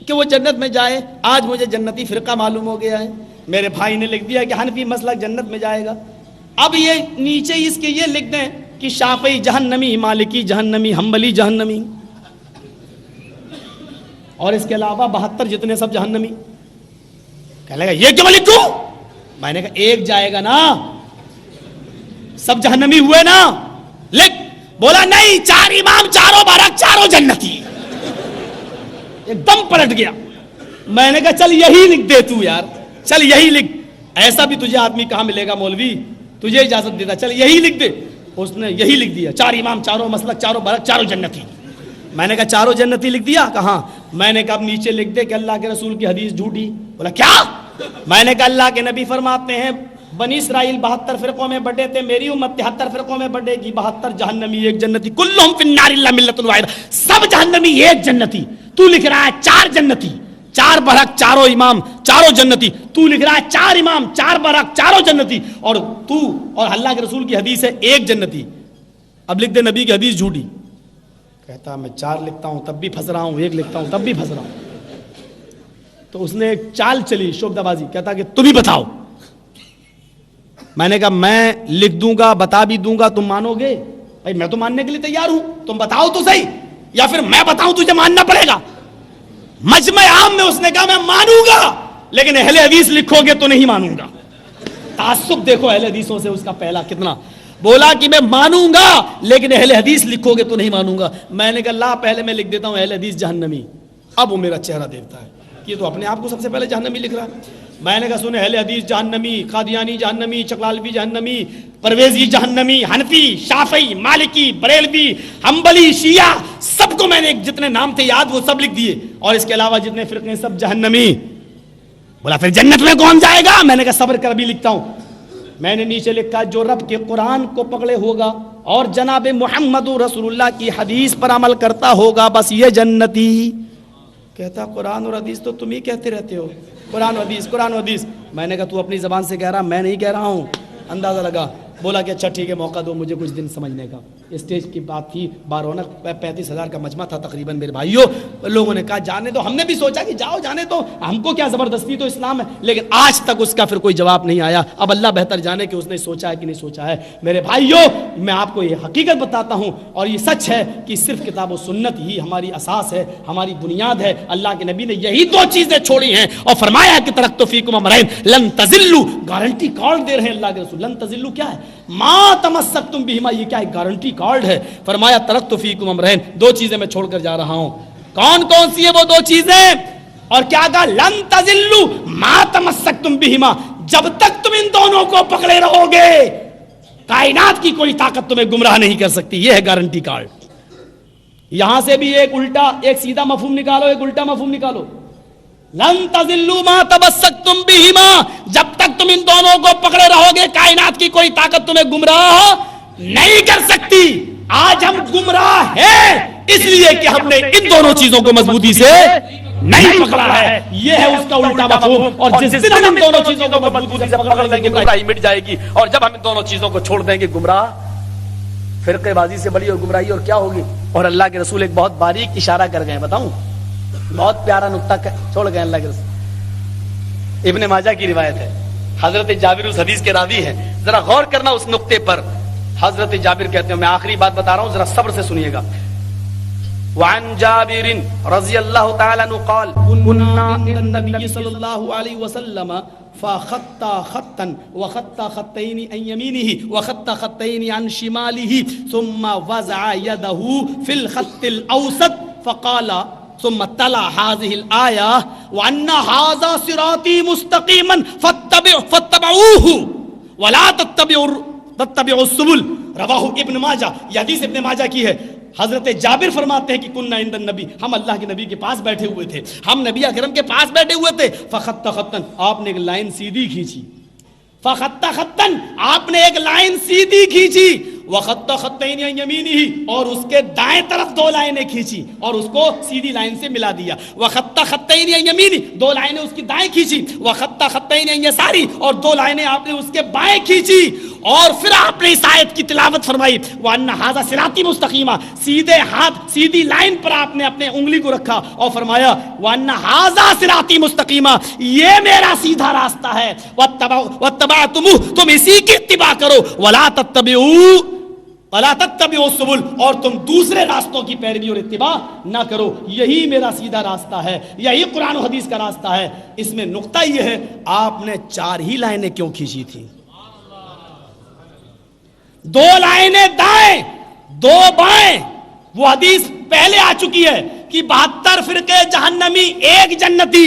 S1: کہ وہ جنت میں جائے؟ آج مجھے جنتی فرقہ معلوم ہو گیا ہے. میرے بھائی نے لکھ دیا کہ حنفی مسلک جنت میں جائے گا. اب یہ نیچے اس کے یہ لکھ دیں کہ شافعی جہنمی, مالکی جہنمی, حنبلی جہنمی, اور اس کے علاوہ 72 جتنے سب جہنمی. کہنے لگا یہ کیوں لکھوں؟ میں نے کہا ایک جائے گا نا, سب جہنمی ہوئے نا, لکھ. بولا نہیں, 4 امام, چاروں بارک, چاروں جنتی. ایک دم پلٹ گیا. میں نے کہا چل یہی لکھ دے تو یار, چل یہی لکھ. ایسا بھی تجھے آدمی کہاں ملے گا مولوی, تجھے اجازت دیتا, چل یہی لکھ دے. اس نے یہی لکھ دیا, 4 امام, چاروں مسلک, چاروں بارک, چاروں جنتی. میں نے کہا چاروں جنتی لکھ دیا؟ کہاں. میں نے کہا اب نیچے لکھ دے کہ اللہ کے رسول کی حدیث جھوٹی. بولا کیا؟ میں نے کہا اللہ کے نبی فرماتے ہیں بنی اسرائیل 72 فرقوں میں بٹے تھے, میری امت 73 فرقوں میں بٹے گی, 72 جہنمی, ایک جنتی. کلہم فی النار الا ملۃ واحدہ, سب جہنمی ایک جنتی. تو لکھ رہا ہے 4 جنتی, 4 برحق, چاروں امام, چاروں جنتی. تو لکھ رہا ہے 4 امام, 4 برحق, چاروں جنتی, اور تو اور اللہ کے رسول کی حدیث ہے ایک جنتی. اب لکھ دے نبی کی حدیث جھوٹی. کہتا میں 4 لکھتا ہوں تب بھی پھنس رہا ہوں, 1 لکھتا ہوں تب بھی پھنس رہا ہوں. تو اس نے ایک چال چلی, شوبدہ بازی. کہتا کہ تم ہی بتاؤ. میں نے کہا میں لکھ دوں گا, بتا بھی دوں گا, تم مانو گے؟ بھائی میں تو ماننے کے لیے تیار ہوں, تم بتاؤ تو صحیح, یا پھر میں بتاؤں تجھے ماننا پڑے گا. مجمع عام میں اس نے کہا میں مانوں گا, لیکن اہل حدیث لکھو گے تو نہیں مانوں گا. تعصب دیکھو اہل حدیثوں سے اس کا پہلا کتنا. بولا کہ میں مانوں گا لیکن اہل حدیث لکھو گے تو نہیں مانوں گا. میں نے کہا لا, پہلے میں لکھ دیتا ہوں اہل حدیث جہنمی. اب وہ میرا چہرہ دیکھتا ہے, یہ تو اپنے آپ کو سب سے پہلے جہنمی لکھ رہا ہے. میں نے کہا سن, اہل حدیث جہنمی, قادیانی جہنمی, چکلالوی جہنمی, پرویزی جہنمی, حنفی, شافعی, مالکی, بریلوی, حنبلی, شیعہ, سب کو میں نے جتنے نام تھے یاد وہ سب لکھ دیے, اور اس کے علاوہ جتنے فرقے سب جہنمی. بولا پھر جنت میں کون جائے گا؟ میں نے کہا صبر کر, بھی لکھتا ہوں. میں نے نیچے لکھا جو رب کے قرآن کو پکڑے ہوگا اور جناب محمد رسول اللہ کی حدیث پر عمل کرتا ہوگا بس یہ جنتی. کہتا قرآن اور حدیث تو تم ہی کہتے رہتے ہو, قرآن و حدیث, قرآن و حدیث. میں نے کہا تو اپنی زبان سے کہہ رہا, میں نہیں کہہ رہا ہوں. اندازہ لگا. بولا کہ اچھا ٹھیک ہے, موقع دو مجھے کچھ دن سمجھنے کا. اسٹیج کی بات تھی, بارونق 35,000 کا مجمع تھا تقریباً. میرے بھائیوں لوگوں نے کہا جانے دو, ہم نے بھی سوچا کہ جاؤ جانے دو, ہم کو کیا زبردستی, تو اسلام ہے. لیکن آج تک اس کا پھر کوئی جواب نہیں آیا. اب اللہ بہتر جانے کہ اس نے سوچا ہے کہ نہیں سوچا ہے. میرے بھائیوں میں آپ کو یہ حقیقت بتاتا ہوں, اور یہ سچ ہے کہ صرف کتاب و سنت ہی ہماری اساس ہے, ہماری بنیاد ہے. اللہ کے نبی نے یہی 2 چیزیں چھوڑی ہیں اور فرمایا کہ ترکت فیکم امرین لن تضلوا. گارنٹی کارڈ دے رہے ہیں اللہ کے رسول. لن تضلوا کیا ہے؟ ما تمسکتم بہما, یہ کیا ہے؟ گارنٹی کارڈ ہے. فرمایا ترکت فیکم امرین, 2 چیزیں میں چھوڑ کر جا رہا ہوں. کون کون سی ہے وہ 2 چیزیں؟ اور کیا کہا؟ لن تضلوا ما تمسکتم بہما, جب تک تم ان دونوں کو پکڑے رہو گے کائنات کی کوئی طاقت تمہیں گمراہ نہیں کر سکتی. یہ ہے گارنٹی کارڈ. یہاں سے بھی ایک الٹا, ایک سیدھا مفہوم نکالو, ایک الٹا مفہوم نکالو. لن تضلوا ما تمسکتم بہما, جب تک تم ان دونوں کو پکڑے رہو گے کائنات کی کوئی طاقت تمہیں گمراہ نہیں کر سکتی. آج ہم گمراہ ہیں اس لیے کہ ہم نے ان دونوں چیزوں کو مضبوطی سے نہیں پکڑا ہے. یہ ہے اس کا الٹا مفہوم. اور جس دن ہم ان دونوں چیزوں کو مضبوطی سے پکڑ لیں گے گمراہی مٹ جائے گی, اور جب ہم ان دونوں چیزوں کو چھوڑ دیں گے گمراہ, فرقے بازی سے بڑی اور گمراہی اور کیا ہوگی. اور اللہ کے رسول ایک بہت باریک اشارہ کر گئے, بتاؤں بہت پیارا نقطہ چھوڑ گئے اللہ کے رسول. ابن ماجہ کی روایت ہے, حضرت جابر اس حدیث کے راوی ہیں. ذرا غور کرنا اس نقطے پر. حضرت جابر کہتے ہیں, میں آخری بات بتا رہا ہوں ذرا صبر سے سنیے گا. وعن جابر رضی اللہ تعالی عنہ قال كنا عند النبي صلی اللہ علیہ وسلم فخط خطا وخط خطين عن يمينه وخط خطين عن شماله ثم وضع يده في الخط الاوسط فقال ثم تلا هذه الآية وأن هذا صراطي مستقيما فاتبعوه ولا تتبعوا السبل. رواہ ابن ماجہ, یہ حدیث ابن ماجہ کی ہے. حضرت جابر فرماتے ہیں کہ کننا عند النبی, ہم اللہ کے نبی کے پاس بیٹھے ہوئے تھے, ہم نبی اکرم کے پاس بیٹھے ہوئے تھے. فخط خطن, آپ نے ایک لائن سیدھی کھینچی. فخط خطن, آپ نے ایک لائن سیدھی کھینچی. وخط خطین عن یمینہ، اور اس کے دائیں طرف 2 لائنیں کھینچی اور اس کو سیدھی لائن سے ملا دیا. وخط خطین عن یمینہ، 2 لائنیں اس کی دائیں کھینچی. وخط خطین عن یساری، اور 2 لائنیں آپ نے اس کے بائیں کھینچی. اور پھر آپ نے اس آیت کی تلاوت فرمائی وَأَنَّ هَذَا صِرَاطِي مُسْتَقِيمًا، سیدھے ہاتھ سیدھی لائن پر آپ نے اپنے انگلی کو رکھا اور فرمایا وَأَنَّ هَذَا صِرَاطِي مُسْتَقِيمًا، یہ میرا سیدھا راستہ ہے. وَاتَّبَعْتُمُوهُ، تم اسی کی اتباع کرو. وَلَا تَتَّبِعُوا السُّبُلَ، اور تم دوسرے راستوں کی پیروی اور اتباع نہ کرو. یہی میرا سیدھا راستہ ہے، یہی قرآن و حدیث کا راستہ ہے. اس میں نقطہ یہ ہے آپ نے 4 ہی لائنیں کیوں کھینچی تھیں؟ 2 لائنیں دائیں 2 بائیں. وہ حدیث پہلے آ چکی ہے کہ 72 فرقے جہنمی، 1 جنتی،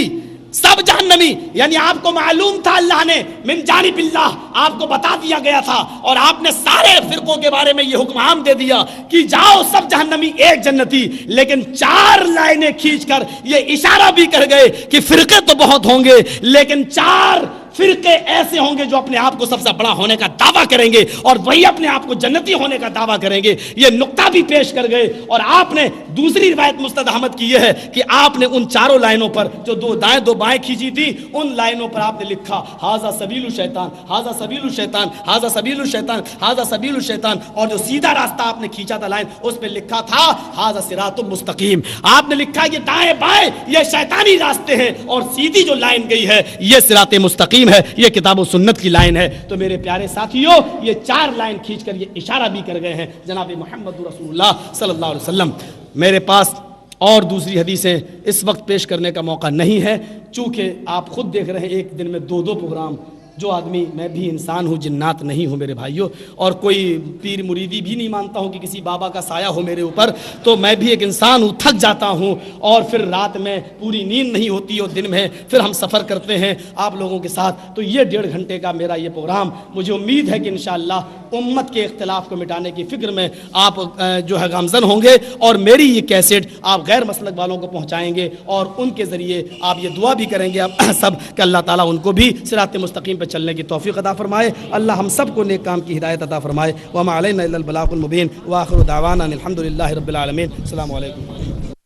S1: سب جہنمی. یعنی آپ کو معلوم تھا، اللہ نے من جانب اللہ آپ کو بتا دیا گیا تھا، اور آپ نے سارے فرقوں کے بارے میں یہ حکم عام دے دیا کہ جاؤ سب جہنمی 1 جنتی. لیکن 4 لائنیں کھینچ کر یہ اشارہ بھی کر گئے کہ فرقے تو بہت ہوں گے، لیکن 4 فرقے ایسے ہوں گے جو اپنے آپ کو سب سے بڑا ہونے کا دعویٰ کریں گے، اور وہی اپنے آپ کو جنتی ہونے کا دعویٰ کریں گے. یہ نقطہ بھی پیش کر گئے. اور آپ نے دوسری روایت مستد احمد کی یہ ہے کہ آپ نے ان 4 لائنوں پر جو 2 دائیں 2 بائیں کھینچی تھی، ان لائنوں پر آپ نے لکھا ھذا سبیل الشیطان، ھذا سبیل الشیطان، ھذا سبیل الشیطان، ھذا سبیل الشیطان. اور جو سیدھا راستہ آپ نے کھینچا تھا لائن، اس پہ لکھا تھا ھذا صراط مستقیم. آپ نے لکھا یہ دائیں بائیں یہ شیطانی راستے ہیں، اور سیدھی جو لائن گئی ہے یہ صراط مستقیم ہے، یہ کتاب و سنت کی لائن ہے. تو میرے پیارے ساتھیوں، یہ 4 لائن کھینچ کر یہ اشارہ بھی کر گئے ہیں جناب محمد رسول اللہ صلی اللہ علیہ وسلم. میرے پاس اور دوسری حدیثیں اس وقت پیش کرنے کا موقع نہیں ہے، چونکہ آپ خود دیکھ رہے ہیں ایک دن میں 2 پروگرام. جو آدمی، میں بھی انسان ہوں، جنات نہیں ہوں میرے بھائیوں، اور کوئی پیر مریدی بھی نہیں مانتا ہوں کہ کسی بابا کا سایہ ہو میرے اوپر. تو میں بھی ایک انسان ہوں، تھک جاتا ہوں، اور پھر رات میں پوری نیند نہیں ہوتی، اور دن میں پھر ہم سفر کرتے ہیں آپ لوگوں کے ساتھ. تو یہ 1.5 گھنٹے کا میرا یہ پروگرام، مجھے امید ہے کہ انشاءاللہ امت کے اختلاف کو مٹانے کی فکر میں آپ جو ہے گامزن ہوں گے، اور میری یہ کیسٹ آپ غیر مسلک والوں کو پہنچائیں گے، اور ان کے ذریعے آپ یہ دعا بھی کریں گے آپ سب کہ اللہ تعالیٰ ان کو بھی صراط مستقیم پہ چلنے کی توفیق عطا فرمائے. اللہ ہم سب کو نیک کام کی ہدایت عطا فرمائے. وما علینا الا البلاغ المبین. وآخر دعوانا الحمد للہ رب العالمین. السلام علیکم.